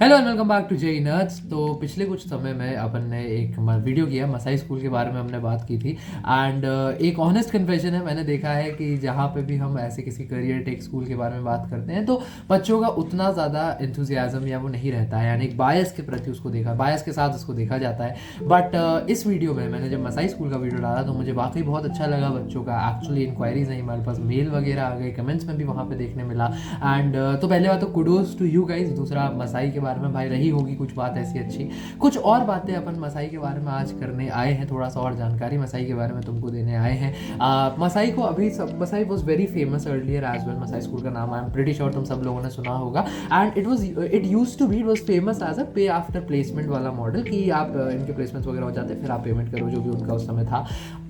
Hello and welcome back to JEE nerds. तो पिछले कुछ समय में अपन ने एक वीडियो किया, मसाई स्कूल के बारे में हमने बात की थी। एंड एक ऑनेस्ट कन्फेशन है, मैंने देखा है कि जहाँ पे भी हम ऐसे किसी करियर टेक स्कूल के बारे में बात करते हैं तो बच्चों का उतना ज़्यादा इंथुजियाज़म या वो नहीं रहता है, यानी एक बायस के प्रति उसको देखा, बायस के साथ उसको देखा जाता है। बट इस वीडियो में मैंने जब मसाई स्कूल का वीडियो डाला तो मुझे वाकई बहुत अच्छा लगा बच्चों का। एक्चुअली इंक्वायरीज नहीं, हमारे पास मेल वगैरह आ गए, कमेंट्स में भी वहाँ पे देखने मिला। एंड तो पहले बात तो कुडोज टू यू गाइज। दूसरा, मसाई के बारे में भाई रही होगी कुछ बात ऐसी अच्छी, कुछ और बातें अपन मसाई के बारे में आज करने आए हैं, थोड़ा सा और जानकारी मसाई के बारे में तुमको देने आए हैं। मसाई को अभी Masai was very famous earlier as well. Masai school का नाम आई एम प्रीटी श्योर तुम सब लोगों ने सुना होगा। And it used to be, it was famous as a pay after placement वाला मॉडल कि आप इनके प्लेसमेंट्स वगैरह हो जाते फिर आप पेमेंट करो, जो भी उनका उस समय था।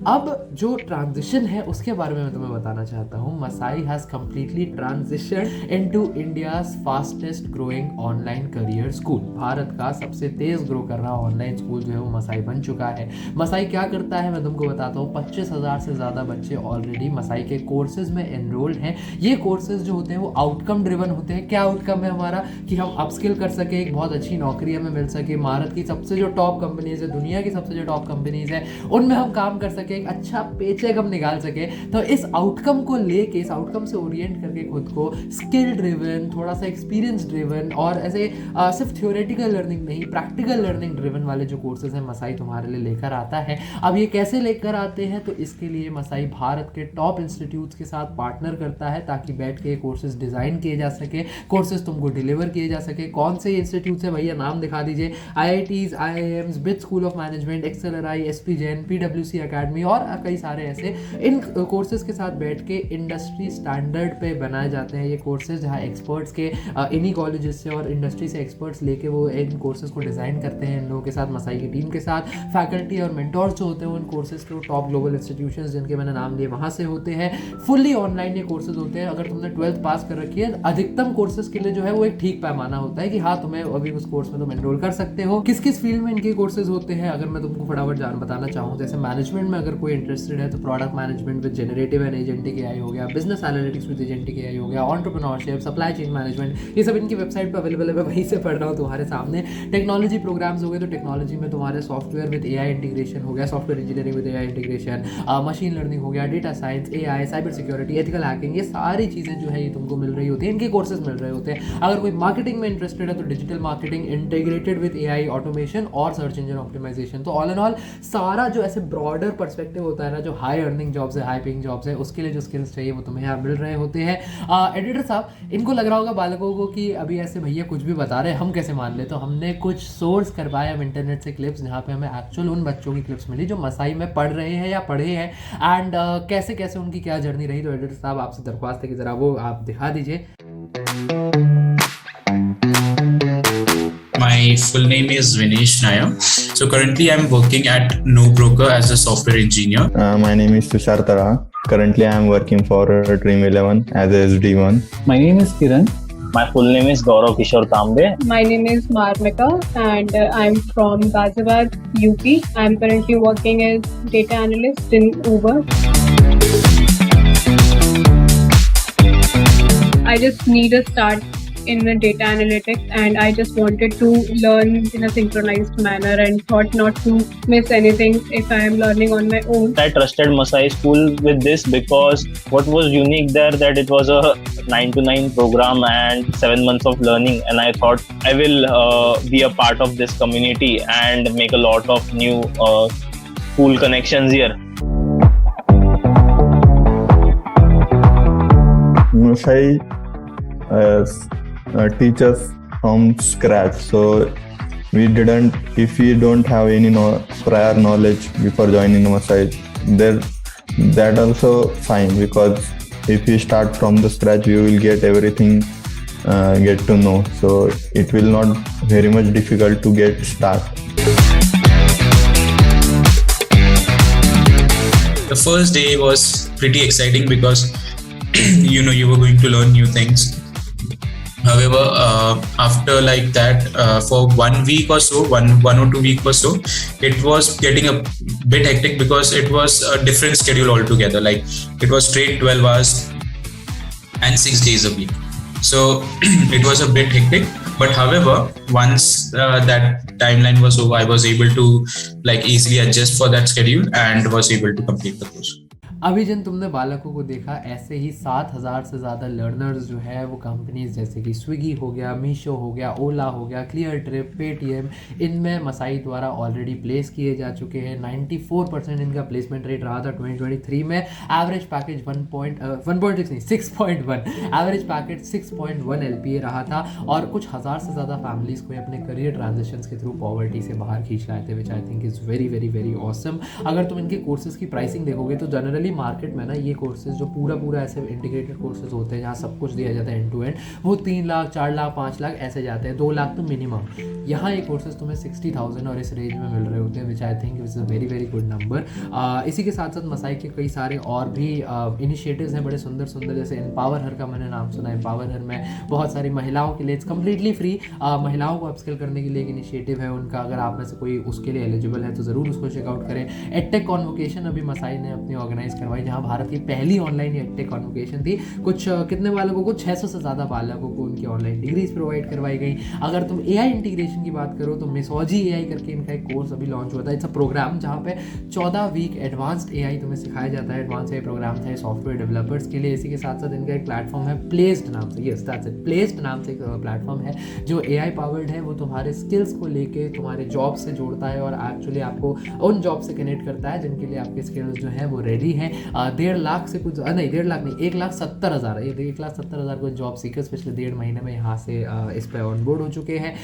अब जो ट्रांजिशन है उसके बारे में मैं तुम्हें बताना चाहता हूँ। Masai has completely transition into India's fastest growing online career school. Bharat का सबसे तेज ग्रो कर रहा ऑनलाइन स्कूल जो है वो मसाई बन चुका है। मसाई क्या करता है मैं तुमको बताता हूँ। 25,000 से ज़्यादा बच्चे ऑलरेडी मसाई के कोर्सेज में एनरोल्ड हैं। ये कोर्सेज जो होते हैं वो आउटकम ड्रिवन होते हैं। क्या आउटकम है हमारा? कि हम अपस्किल कर सके, एक बहुत अच्छी नौकरी हमें मिल सके, भारत की सबसे जो टॉप कंपनीज है, दुनिया की सबसे जो टॉप कंपनीज है उनमें हम काम कर सके, एक अच्छा पेचेक हम निकाल सके। तो इस आउटकम को लेके, इस आउटकम से ओरिएंट करके खुद को स्किल ड्रिवन, थोड़ा सा एक्सपीरियंस ड्रिवन और ऐसे सिर्फ थ्योरेटिकल लर्निंग नहीं, प्रैक्टिकल लर्निंग ड्रिवन वाले जो कोर्सेज हैं मसाई तुम्हारे लिए लेकर आता है। अब ये कैसे लेकर आते हैं? तो इसके लिए मसाई भारत के टॉप इंस्टीट्यूट्स के साथ पार्टनर करता है ताकि बैठ के कोर्सेज डिज़ाइन किए जा सके, कोर्सेज तुमको डिलीवर किए जा सके। कौन से इंस्टीट्यूट्स है भैया, नाम दिखा दीजिए। IITs, IIMs, BITS school of management, XLRI, SP Jain, PwC academy और कई सारे ऐसे। इन कोर्सेज के साथ बैठ के इंडस्ट्री स्टैंडर्ड पे बनाए जाते हैं ये कोर्सेज, जहाँ एक्सपर्ट्स के इन्हीं कॉलेजेस से और इंडस्ट्री से एक्सपर्ट्स लेके वो इन कोर्सेज को डिज़ाइन करते हैं। इन लोगों के साथ, मसाई की टीम के साथ फैकल्टी और मेंटोर्स जो होते हैं उन कोर्सेज के टॉप ग्लोबल इंस्टीट्यूशंस जिनके मैंने नाम लिए वहाँ से होते हैं। फुल्ली ऑनलाइन ये कोर्सेज होते हैं। अगर तुमने 12th पास कर रखी है, अधिकतम कोर्सेज के लिए जो है वो एक ठीक पैमाना होता है कि हाँ तुम्हें अभी उस कोर्स में तुम एनरोल कर सकते हो। किस किस फील्ड में इनके कोर्सेज होते हैं अगर मैं तुमको फटाफट बताना चाहूँ, जैसे मैनेजमेंट में अगर कोई इंटरेस्टेड है तो product management with generative and agentic AI हो गया, business analytics with agentic AI हो गया, एंटरप्रेन्योरशिप, सप्लाई चेन मैनेजमेंट, ये सब इनकी वेबसाइट पर अवेलेबल है, मैं वहीं से पढ़ रहा हूँ तुम्हारे सामने। टेक्नोलॉजी प्रोग्राम्स हो गए तो टेक्नोलॉजी में तुम्हारे सॉफ्टवेयर विद AI इंटीग्रेशन हो गया, software engineering with AI integration, machine learning हो गया, data science, AI, cyber security, ethical hacking, ये सारी चीज़ें जो है ये तुमको मिल रही होती है, इनके कोर्सेज मिल रहे होते हैं। अगर कोई मार्केटिंग में इंटरेस्टेड है तो digital marketing integrated with AI automation और सर्च इंजन ऑप्टिमाइजेशन। तो ऑल एंड ऑल सारा जो ऐसे ब्रॉडर पर्सपेक्टिव होता है ना, जो हाई अर्निंग जॉब्स है, हाई पेइंग जॉब्स है, उसके लिए जो स्किल्स चाहिए वो तुम्हें यहाँ मिल रहे होते हैं। एडिटर साहब, इनको लग रहा होगा बालकों को कि अभी ऐसे भैया कुछ भी बता रहे हैं, हम कैसे मान ले। तो हमने कुछ सोर्स करवाए हम इंटरनेट से क्लिप्स, जहाँ पे हमें एक्चुअल उन बच्चों की क्लिप्स मिली जो मसाई में पढ़ रहे हैं या पढ़े हैं, एंड कैसे कैसे उनकी क्या जर्नी रही। तो एडिटर साहब आपसे दरख्वास्त है कि ज़रा वो आप दिखा दीजिए। My full name is Vinesh Nair. So currently I'm working at NoBroker as a software engineer. My name is Tushar Tara. Currently I am working for Dream11 as a SD1. My name is Kiran. My full name is Gaurav Kishore Tambe. My name is Marmika and I'm from Ghaziabad, UP. I'm currently working as data analyst in Uber. I just need a start in the data analytics and I just wanted to learn in a synchronized manner and thought not to miss anything if I am learning on my own. I trusted Masai School with this because what was unique there that it was a 9 to 9 program and 7 months of learning, and I thought I will be a part of this community and make a lot of new cool connections here. Masai teach us from scratch, so if we don't have any prior knowledge before joining Masai, that also fine, because if we start from the scratch we will get everything get to know, so it will not very much difficult to get start. The first day was pretty exciting because you were going to learn new things. However, after like that, for 1 week or so, one or 2 weeks or so, it was getting a bit hectic because it was a different schedule altogether. Like it was straight 12 hours and 6 days a week. So it was a bit hectic. But however, once that timeline was over, I was able to like easily adjust for that schedule and was able to complete the course. अभी जिन तुमने बालकों को देखा, ऐसे ही 7,000 से ज़्यादा learners जो है वो कंपनीज जैसे कि स्विगी हो गया, मीशो हो गया, ओला हो गया, क्लियर ट्रिप, पेटीएम, इनमें मसाई द्वारा ऑलरेडी प्लेस किए जा चुके हैं। 94% इनका प्लेसमेंट रेट रहा था 2023 में। एवरेज पैकेज 1.6 नहीं 6.1, एवरेज पैकेज 6.1 LPA रहा था और कुछ हज़ार से ज़्यादा फैमिलीज़ को अपने करियर ट्रांजिशंस के थ्रू पॉवर्टी से बाहर खींच लाए थे, which I think is very very very awesome. अगर तुम इनके कोर्सेज़ की प्राइसिंग देखोगे तो जनरली मार्केट में ना ये कोर्सेज जो पूरा ऐसे इंटीग्रेटेड कोर्सेज होते हैं जहाँ सब कुछ दिया जाता है एंड टू एंड, वो 3 लाख 4 लाख 5 लाख ऐसे जाते हैं, 2 लाख तो मिनिमम। यहाँ ये कोर्सेज तुम्हें 60,000 और इस रेंज में मिल रहे होते हैं, which I think is a very very good number. इसी के साथ साथ मसाई के कई सारे और भी इनिशिएटिव्स हैं बड़े सुंदर सुंदर, जैसे एम्पावर हर का मैंने नाम सुना। एम्पावर हर में बहुत सारी महिलाओं के लिए इट्स कम्प्लीटली फ्री, महिलाओं को अपस्किल करने के लिए एक इनिशिएटिव है उनका। अगर आप में से कोई उसके लिए एलिजिबल है तो ज़रूर उसको चेकआउट करें। एडटेक कॉन्वोकेशन अभी मसाई ने अपनी ऑर्गेनाइज करवाई, जहाँ भारत की पहली ऑनलाइन एडटेक कॉन्वोकेशन थी। कुछ कितने बालकों को 600 से ज़्यादा बालकों को उनकी ऑनलाइन डिग्रीज प्रोवाइड करवाई गई। अगर तुम एआई इंटीग्रेशन की बात करो तो मिसोजी एआई करके इनका एक कोर्स अभी लॉन्च हुआ था। इट्स अ प्रोग्राम जहाँ पे 14 वीक एडवांस्ड एआई तुम्हें सिखाया जाता है। एडवांस एआई प्रोग्राम था सॉफ्टवेयर डेवलपर्स के लिए। इसी के साथ साथ इनका एक प्लेटफॉर्म है प्लेस्ड नाम से, यस दैट्स इट, प्लेस्ड नाम से एक प्लेटफॉर्म है जो एआई पावर्ड है। वो तुम्हारे स्किल्स को लेके तुम्हारे जॉब से जोड़ता है और एक्चुअली आपको उन जॉब से कनेक्ट करता है जिनके लिए आपके स्किल्स जो है वो रेडी है। 1.5 लाख से कुछ नहीं, 1.5 लाख नहीं, 1,70,000, ये 1,70,000 को जॉब सीकर्स पिछले 1.5 महीने में यहाँ से इस पर ऑनबोर्ड हो चुके हैं।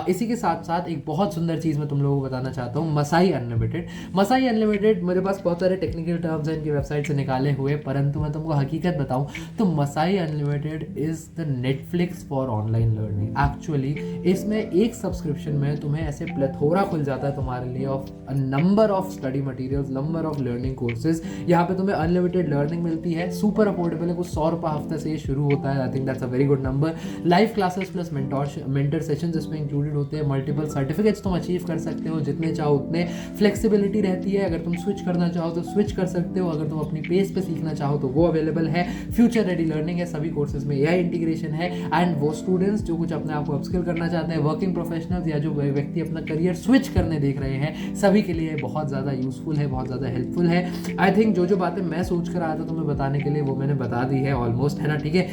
इसी के साथ साथ एक बहुत सुंदर चीज़ मैं तुम लोगों को बताना चाहता हूँ, मसाई अनलिमिटेड। मसाई अनलिमिटेड मेरे पास बहुत सारे टेक्निकल टर्म्स हैं इनकी वेबसाइट से निकाले हुए, परंतु मैं तुमको हकीकत बताऊँ तो Masai unlimited is the Netflix for online learning. Actually इसमें एक सब्सक्रिप्शन में तुम्हें ऐसे प्लेथोरा खुल जाता है तुम्हारे लिए of a number of study materials, number of learning courses. यहाँ पे तुम्हें अनलिमिटेड लर्निंग मिलती है, सुपर अफोर्डेबल है, कुछ 100 रुपये हफ्ते से ये शुरू होता है। I think that's a very good number. Live classes plus mentor sessions इसमें इंक्लूडेड होते हैं। मल्टीपल सर्टिफिकेट्स तुम अचीव कर सकते हो, जितने चाहो उतने। फ्लेक्सिबिलिटी रहती है, अगर तुम स्विच करना चाहो तो स्विच कर सकते हो, अगर तुम अपनी पेस पे सीखना चाहो तो वो अवेलेबल है। फ्यूचर रेडी लर्निंग है, सभी कोर्सेज में एआई इंटीग्रेशन है। एंड वो स्टूडेंट्स जो कुछ अपने आप को अपस्किल करना चाहते हैं, वर्किंग प्रोफेशनल्स या जो व्यक्ति अपना करियर स्विच करने देख रहे हैं, सभी के लिए बहुत ज़्यादा यूजफुल है, बहुत ज़्यादा हेल्पफुल है। आई थिंक जो बातें मैं सोच कर आया था तुम्हें बताने के लिए वो मैंने बता दी है ऑलमोस्ट, है ना, ठीक है।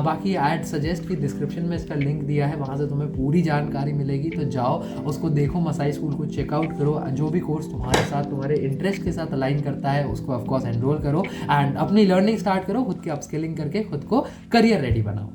बाकी ऐड सजेस्ट की डिस्क्रिप्शन में इसका लिंक दिया है, वहाँ से तुम्हें पूरी जानकारी मिलेगी, तो जाओ उसको देखो, मसाई स्कूल को चेकआउट करो। जो भी कोर्स तुम्हारे साथ तुम्हारे इंटरेस्ट के साथ अलाइन करता है उसको ऑफकोर्स एनरोल करो एंड अपनी लर्निंग स्टार्ट करो, खुद की अपस्किलिंग करके खुद को करियर रेडी बनाओ।